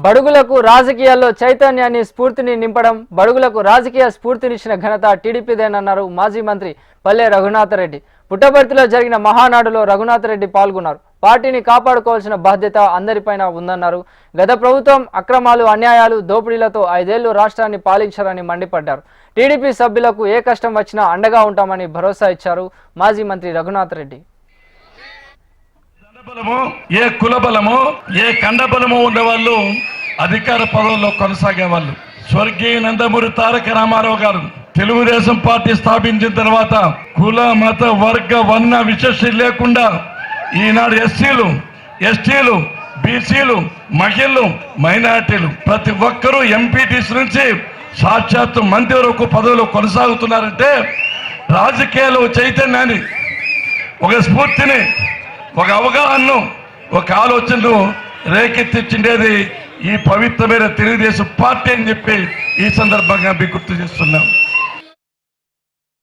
బడుగులకు రాజకీయాల్లో చైతన్యాన్ని స్ఫూర్తిని నింపడం బడుగులకు రాజకీయ స్ఫూర్తినిచ్చిన ఘనత టీడీపీదేనన్నారు మాజీ మంత్రి పల్లె రఘునాథరెడ్డి. పుట్టపర్తిలో జరిగిన మహానాడులో రఘునాథరెడ్డి పాల్గొన్నారు. పార్టీని కాపాడుకోవాల్సిన బాధ్యత అందరిపైన ఉందన్నారు. గత ప్రభుత్వం అక్రమాలు, అన్యాయాలు, దోపిడీలతో 5 ఏళ్లు రాష్ట్రాన్ని పాలించారని మండిపడ్డారు. టీడీపీ సభ్యులకు ఏ కష్టం వచ్చినా అండగా ఉంటామని భరోసా ఇచ్చారు మాజీ మంత్రి రఘునాథరెడ్డి. ఏ కుల బలము, ఏ కండ బలము ఉన్నవాళ్ళు అధికార పదవుల్లో కొనసాగే వాళ్ళు. స్వర్గీయ నందమూరి తారక రామారావు గారు తెలుగుదేశం పార్టీ స్థాపించిన తర్వాత కుల, మత, వర్గ, వర్ణ విచక్షణ లేకుండా ఈనాడు ఎస్సీలు, ఎస్టీలు, బీసీలు, మహిళలు, మైనారిటీలు ప్రతి ఒక్కరూ ఎంపీటీసీ నుంచి సాక్షాత్తు మంత్రి వరకు పదవులు కొనసాగుతున్నారంటే రాజకీయాలు చైతన్యాన్ని, ఒక స్ఫూర్తిని, ఒక అవగాహనను, ఒక ఆలోచనను రేకెత్తించేది ఈ పవిత్రమైన తెలుగుదేశం పార్టీ అని చెప్పి ఈ సందర్భంగా మీకు గుర్తు చేస్తున్నాం.